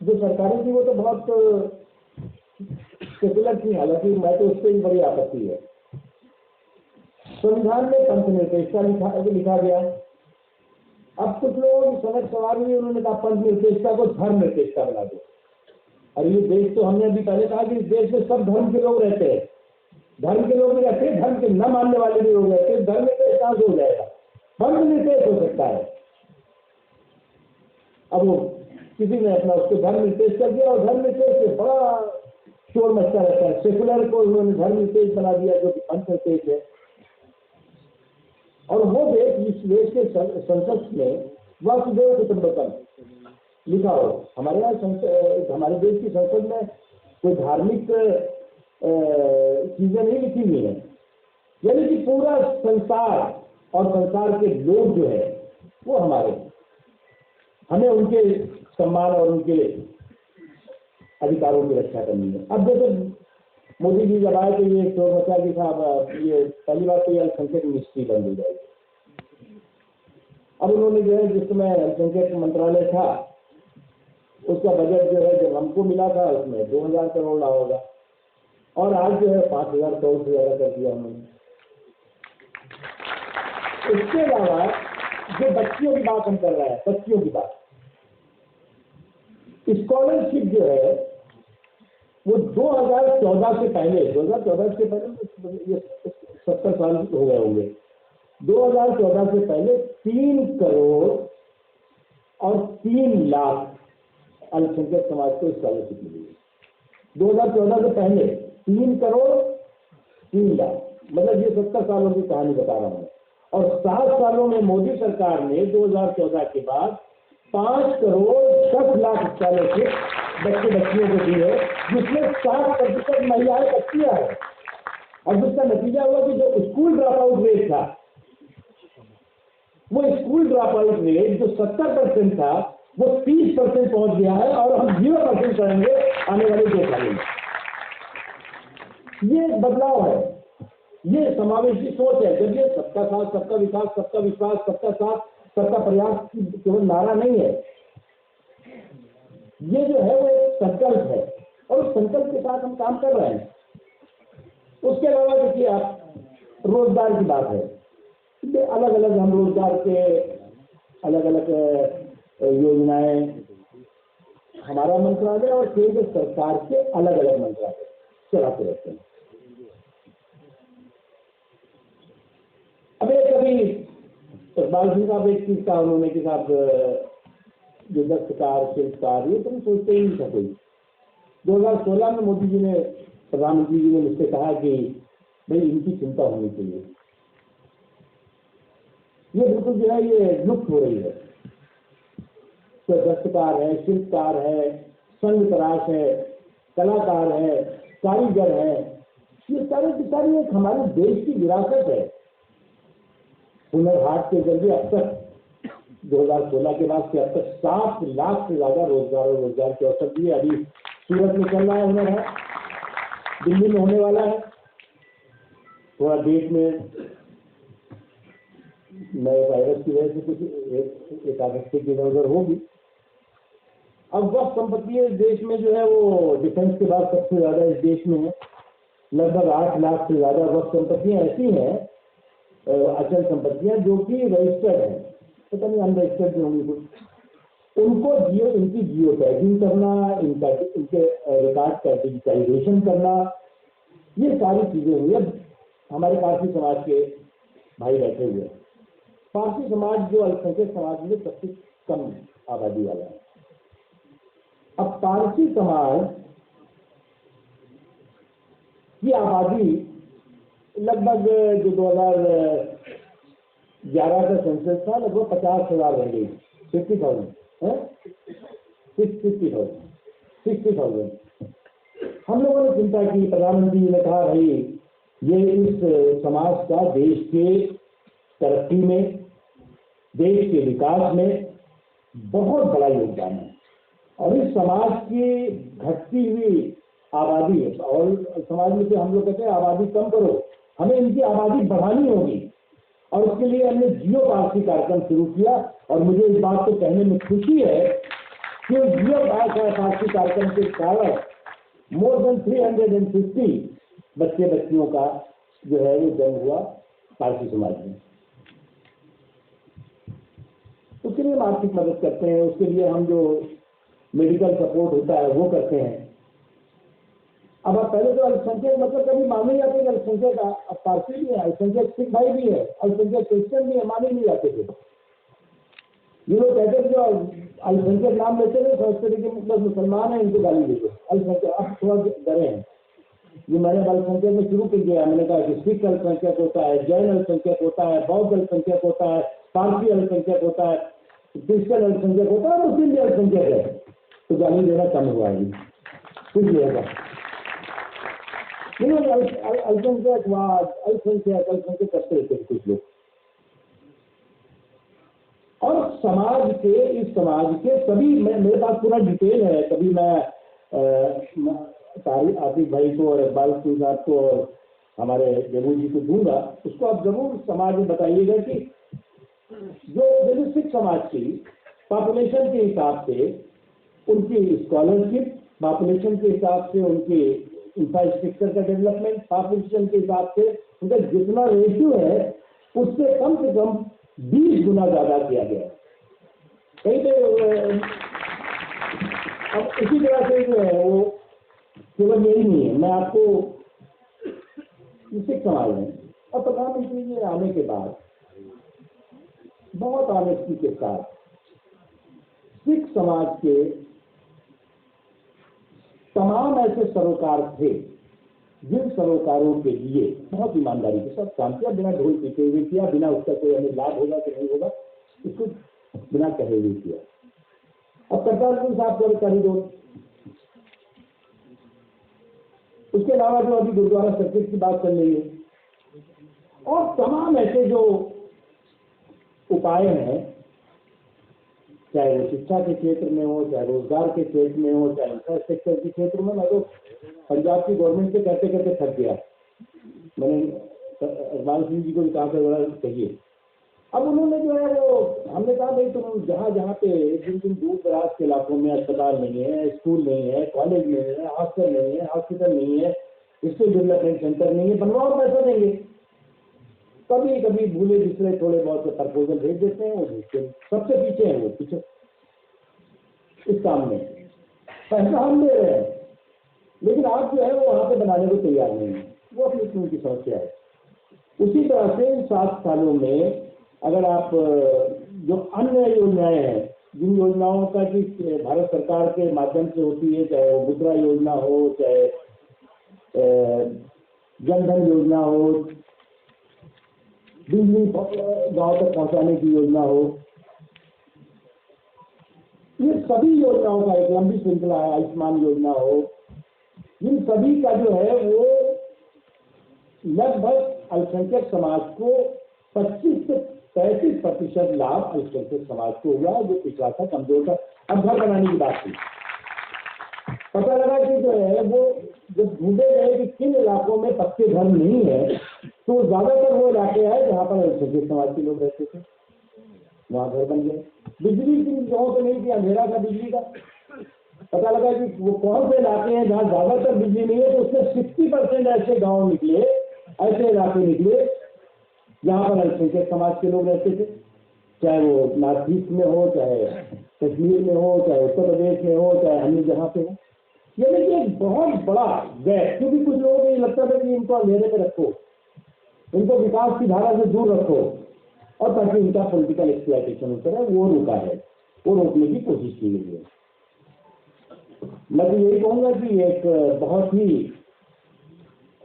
जो सरकारें थी वो तो बहुत सेकुलर थी, हालांकि मैं तो उससे भी बड़ी आपत्ति है। संविधान में पंथ निरपेक्षता लिखा गया। अब कुछ लोगों की समझ सवाल हुई, उन्होंने कहा पंथ निरपेक्षता को धर्म निरपेक्षता बना दो। और ये देश तो हमने अभी पहले कहा कि इस देश में सब धर्म के लोग रहते हैं, धर्म के लोग भी रहते हैं, धर्म के न मानने वाले भी लोग रहते हैं। धर्म निरपेक्ष कहां से हो जाएगा? पंथ निरपेक्ष हो सकता है। अब वो किसी ने अपना उसको धर्म निरपेक्ष कर दिया और धर्म निरपेक्ष से बड़ा शोर मचता रहता है। सेकुलर को उन्होंने धर्म निरपेक्ष बना दिया जो कि पंथ निरपेक्ष है। और वो देश, जिस देश के संसद में वासुदेव कुटुंबकम लिखा हो, हमारे यहाँ हमारे देश की संसद में कोई धार्मिक चीजें नहीं लिखी हुई है। यानी कि पूरा संसार और संसार के लोग जो है वो हमें उनके सम्मान और उनके अधिकारों की रक्षा करनी है। अब जैसे मोदी जी जब आए तो ये शोर मचा कि साहब ये पहली बात तो ये अल्पसंख्यक मिनिस्ट्री बंद हो जाएगी। अब उन्होंने जो है जिस समय अल्पसंख्यक मंत्रालय था उसका बजट जो है जब हमको मिला था उसमें 2000 करोड़ रहा होगा, और आज जो है 5000 करोड़ से ज्यादा कर दिया उन्होंने। इसके अलावा जो बच्चियों की बात हम कर रहे हैं, बच्चियों की बात, स्कॉलरशिप जो है वो 2014 से पहले, 2014 से पहले ये 70 साल हो गए होंगे, 2014 से पहले 3 करोड़ और 3 लाख अल्पसंख्यक समाज को स्कॉलरशिप मिली है। 2014 से पहले 3 करोड़ 3 लाख, मतलब ये 70 सालों की कहानी बता रहा हूं। और 7 सालों में मोदी सरकार ने 2014 के बाद 5 करोड़ 10 लाख स्कॉलरशिप बच्चियों को दी है, जिसमें 60% महिलाएं बच्चियां हैं। और जिसका नतीजा हुआ कि जो स्कूल ड्रॉप आउट रेट था वो स्कूल ड्रॉप आउट रेट जो 70% था वो 30% पहुंच गया है और हम 0% करेंगे आने वाले 2 सालों में। ये बदलाव है, ये समावेशी सोच है। जब ये सबका साथ, सबका विकास, सबका विश्वास, सबका साथ, सबका प्रयास केवल नारा नहीं है, ये जो है वो एक संकल्प है और उस संकल्प के साथ हम काम कर रहे हैं। उसके अलावा देखिए आप रोजगार की बात है, अलग अलग हम रोजगार के अलग अलग योजनाएं हमारा मंत्रालय और केंद्र सरकार के अलग अलग मंत्रालय चलाते रहते हैं। अब एक कभी इकबाल सिंह साहब एक चीज का उन्होंने कि साहब जो दस्तकार शिल्पकार ये तो हम सोचते ही नहीं था कोई। 2016 में मोदी जी ने, प्रधानमंत्री जी ने मुझसे कहा कि भाई इनकी चिंता होनी चाहिए, ये बिल्कुल जो है ये लुप्त हो रही है। तो दस्तकार है, शिल्पकार है, संग तराश है, कलाकार है, कारीगर है, ये सारे की सारी एक हमारे देश की विरासत है। हुनर हाट के जरिए अब तक 2016 के बाद से अब तक 7 लाख से ज्यादा रोजगार और रोजगार के अवसर दिए। अभी सूरत में चल रहा है हुनर हाट, दिल्ली में होने वाला है, थोड़ा देश में नए वायरस की वजह से कुछ एक आदस्ती की नजर होगी। अब वक्त संपत्ति इस देश में जो है वो डिफेंस के बाद सबसे ज्यादा इस देश में है। लगभग 8 लाख से ज्यादा वक्त संपत्तियां ऐसी हैं, अचल संपत्तियां जो कि रजिस्टर्ड है, पता नहीं अनरजिस्टर्ड भी होंगी कुछ। उनको इनकी जियो टैगिंग करना, इनके रिकॉर्ड का डिजिटाइजेशन करना, ये सारी चीजें हुई। अब हमारे पारसी समाज के भाई बैठे हुए हैं। पारसी समाज जो अल्पसंख्यक समाज में सबसे कम आबादी वाला है। अब पारसी समाज की आबादी लगभग जो 2011 का सेंसस था लगभग 50,000 रह गई, 50,000 60,000। हम लोगों ने चिंता की, प्रधानमंत्री जी ने कहा भाई ये इस समाज का देश के तरक्की में, देश के विकास में बहुत बड़ा योगदान है और इस समाज की घटती हुई आबादी है और समाज में जो हम लोग कहते हैं आबादी कम करो, हमें इनकी आबादी बढ़ानी होगी और उसके लिए हमने जियो पारसी कार्यक्रम शुरू किया। और मुझे इस बात को कहने में खुशी है कि जियो पारसी कार्यक्रम के कारण मोर देन 350 बच्चे बच्चियों का जो है वो जन्म हुआ पारसी समाज में। उसके लिए हम आर्थिक मदद करते हैं, उसके लिए हम जो मेडिकल सपोर्ट होता है वो करते हैं। अब आप पहले तो अल्पसंख्यक मतलब कभी माने नहीं जाते, अल्पसंख्यक अब पारसी भी है, अल्पसंख्यक सिख भाई भी है, अल्पसंख्यक क्रिश्चियन भी है, माने नहीं जाते थे। ये लोग कहते थे जो अल्पसंख्यक नाम लेते थे सोचते थे कि मतलब मुसलमान है इनको गाली देते अल्पसंख्यक। अब थोड़ा डरे हैं। ये मैंने अल्पसंख्यक में शुरू कर दिया, मैंने कहा कि सिख अल्पसंख्यक होता है, जैन अल्पसंख्यक होता है, बौद्ध अल्पसंख्यक होता है, पारसी अल्पसंख्यक होता है, क्रिश्चियन अल्पसंख्यक होता है, मुस्लिम भी अल्पसंख्यक है। तो गाली देना कम हुआ है, कुछ नहीं होगा। अल्पसंख्यकवाद अल्पसंख्यक करते रहते हैं कुछ लोग। और इस समाज के सभी, मेरे पास पूरा डिटेल है, कभी मैं आतिफ भाई को और इकबाल सिंह साहब को और हमारे देवू जी को दूंगा, उसको आप जरूर समाज में बताइएगा कि जो सिख समाज की पॉपुलेशन के हिसाब से उनकी स्कॉलरशिप, पॉपुलेशन के हिसाब से उनकी इंफ्रास्ट्रक्चर का डेवलपमेंट, पॉपुलेशन के हिसाब से उनका जितना रेशियो है उससे कम 20 गुना ज्यादा किया गया है कहीं पे। अब इसी तरह से जो है वो केवल यही नहीं है, मैं आपको सिख समाज में और प्रधानमंत्री जी आने के बाद बहुत ऑनेस्टी के साथ सिख समाज के तमाम ऐसे सरोकार थे जिन सरोकारों के लिए बहुत ईमानदारी के साथ काम किया, बिना ढोल पीटे हुए किया, बिना उसका कोई हमें लाभ होगा कि नहीं होगा इसको बिना कहे हुए किया। अब करतारपुर साहब को कर ही दो। उसके अलावा जो अभी गुरुद्वारा सर्किट की बात चल रही है और तमाम ऐसे जो उपाय हैं, चाहे वो शिक्षा के क्षेत्र में हो, चाहे रोजगार के क्षेत्र में हो, चाहे इंफ्रास्ट्रक्चर के क्षेत्र में। मैं तो पंजाब की गवर्नमेंट से कहते कहते थक गया। मैंने इकबाल सिंह जी को भी कहा था बड़ा कहिए। अब उन्होंने जो है वो, हमने कहा भाई तुम जहाँ जहाँ पे जिन दूर दराज के इलाकों में अस्पताल नहीं है, स्कूल नहीं है, कॉलेज नहीं है, हॉस्टल नहीं है, हॉस्पिटल नहीं है, स्किल डेवलपमेंट सेंटर नहीं है, बनवाओ, पैसा देंगे। कभी कभी भूले बिसरे थोड़े बहुत प्रपोजल भेज देते हैं, वो भेजते सबसे पीछे हैं, वो पीछे इस काम में पैसा हम दे रहे हैं, लेकिन आप जो है वो वहां पे बनाने को तैयार नहीं है। वो अपनी उनकी समस्या है। उसी तरह से इन 7 सालों में अगर आप जो अन्य योजनाएं हैं, जिन योजनाओं का कि भारत सरकार के माध्यम से होती है, चाहे वो मुद्रा योजना हो, चाहे जनधन योजना हो, बिजली गांव तक पहुंचाने की योजना हो, ये सभी योजनाओं का एक लंबी श्रृंखला है, आयुष्मान योजना हो, इन सभी का जो है वो लगभग अल्पसंख्यक समाज को 25 से 35% लाभ अल्पसंख्यक समाज को हुआ, जो पिछड़ा था, कमजोर था। अब घर बनाने की बात थी, पता लगा कि जो है वो जब ढूंढे गए कि किन इलाकों में पक्के घर नहीं है, तो ज्यादातर वो इलाके हैं जहाँ पर अल्पसंख्यक समाज के लोग रहते थे, वहां घर बन गए। बिजली की जगहों पर नहीं थी, अंधेरा था बिजली का। पता लगा कि वो कौन से इलाके हैं जहाँ ज्यादातर बिजली नहीं है, तो उसमें 60% ऐसे गांव निकले, ऐसे इलाके निकले जहाँ पर अल्पसंख्यक समाज के लोग रहते थे, चाहे वो नॉर्थ ईस्ट में हो, चाहे कश्मीर में हो, चाहे उत्तर प्रदेश में हो, चाहे अन्य जहाँ पे हो। यानी कि एक बहुत बड़ा गैप, क्योंकि कुछ लोगों को ये लगता था कि इनको अंधेरे में रखो, इनको विकास की धारा से दूर रखो, और ताकि उनका पॉलिटिकल एक्सप्लॉयटेशन होता है, वो रुका है, वो रोकने की कोशिश की गई है। मैं तो यही कहूंगा कि एक बहुत ही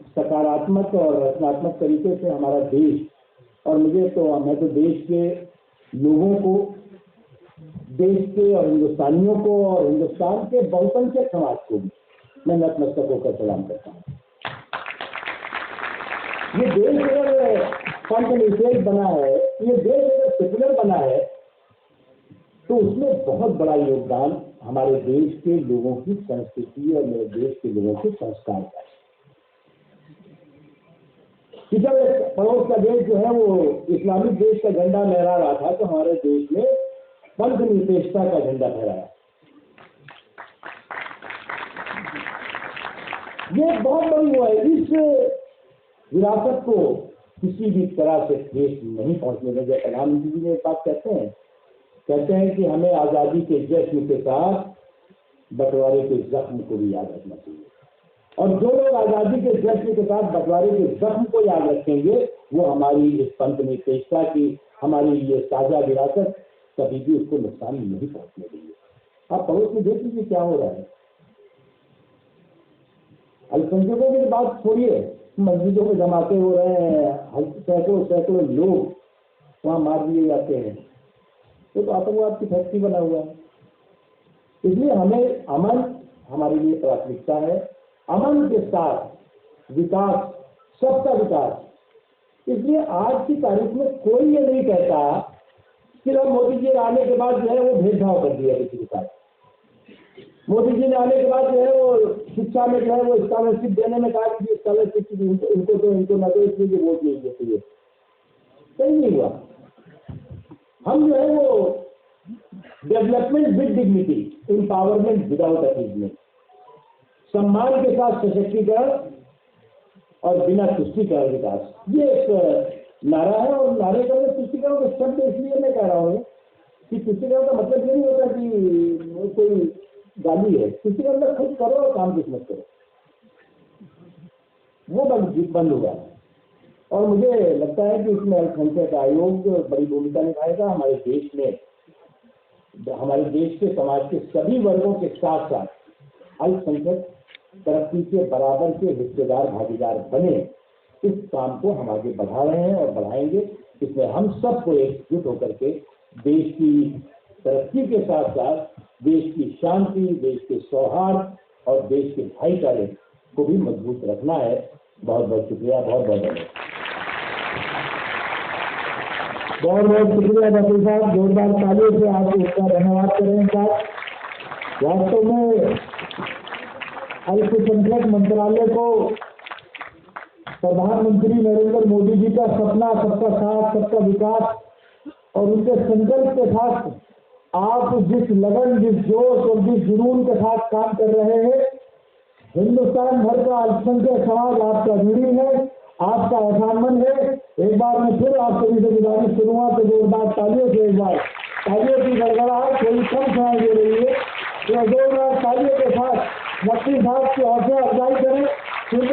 सकारात्मक और रचनात्मक तरीके से हमारा देश, और मैं तो देश के लोगों को, देश के और हिंदुस्तानियों को और हिंदुस्तान के बहुसंख्यक समाज को भी मैं नतमस्तक होकर सलाम करता हूँ। ये देश अगर पंथ निषेध बना है, ये देश अगर सेकुलर बना है, तो उसमें बहुत बड़ा योगदान हमारे देश के लोगों की संस्कृति और मेरे देश के लोगों के संस्कार का है। कि जब एक पड़ोस का देश जो है वो इस्लामिक देश का झंडा लहरा रहा था, तो हमारे देश में पंथ निरपेक्षता का झंडा फहराया। ये बहुत बड़ी हुआ है। इस विरासत को किसी भी तरह से ठेस नहीं पहुंचने लगे। प्रधानमंत्री जी ने एक बात कहते हैं कि हमें आजादी के जश्न के साथ बंटवारे के जख्म को भी याद रखना चाहिए, और जो लोग आजादी के जश्न के साथ बंटवारे के जख्म को याद रखेंगे, वो हमारी इस पंथ निरपेक्षता की, हमारी ये साझा विरासत कभी भी उसको नुकसान नहीं पहुंचने देंगे। आप पड़ोस में देख लीजिए क्या हो रहा है। अल्पसंख्यकों की बात छोड़िए, मस्जिदों में धमाके हो रहे हैं, सैकड़ों लोग वहां मार दिए जाते हैं, तो आतंकवाद की फैक्ट्री बना हुआ है। इसलिए हमें अमन हमारे लिए प्राथमिकता है। अमन के साथ विकास, सबका विकास। इसलिए आज की तारीख में कोई ये नहीं कहता कि मोदी जी आने के बाद जो है वो भेदभाव कर दिया किसी के साथ। मोदी जी ने आने के बाद जो है वो शिक्षा में जो है वो स्कॉलरशिप देने में कहा कि स्कॉलरशिप इनको न दो, इसलिए वोट नहीं देते। ये सही नहीं हुआ। हम जो है वो development with dignity, empowerment without achievement, सम्मान के साथ सशक्तिकरण और बिना तुष्टिकरण विकास, ये एक नारा है। और नारे का मैं तुष्टिकरण के शब्द इसलिए मैं कह रहा हूँ कि तुष्टिकरण का मतलब ये नहीं होता कि कोई गाली है। तुष्टिकरण में खुद करो और काम कुछ मत करो, वो बंद होगा। और मुझे लगता है कि इसमें अल्पसंख्यक आयोग बड़ी भूमिका निभाएगा। हमारे देश के समाज के सभी वर्गों के साथ साथ अल्पसंख्यक तरक्की के बराबर के हिस्सेदार, भागीदार बने। इस काम को हम आगे बढ़ा रहे हैं और बढ़ाएंगे। इसमें हम सबको एकजुट होकर के देश की तरक्की के साथ साथ देश की शांति, देश के सौहार्द और देश के भाईचारे को भी मजबूत रखना है। बहुत बहुत शुक्रिया, बहुत बहुत धन्यवाद। बहुत बहुत शुक्रिया डॉक्टर साहब, जोरदार तालियों से आप उसका धन्यवाद करें साहब। वास्तव में अल्पसंख्यक मंत्रालय को प्रधानमंत्री नरेंद्र मोदी जी का सपना सबका साथ सबका विकास और उनके संकल्प के साथ आप जिस लगन, जिस जोश और जिस जुनून के साथ काम कर रहे हैं, हिंदुस्तान भर का अल्पसंख्यक समाज आपका ऋणी है, आपका एहसानमंद है। एक बार मैं फिर आप सभी से गुजारिश करूंगा तो जोरदार तालियों से एक बार तालियों की गड़गड़ाहट थोड़ी कम सुनाई दे रही है, तो जोरदार तालियों के साथ नकवी साहब की हौसला अफजाई करें।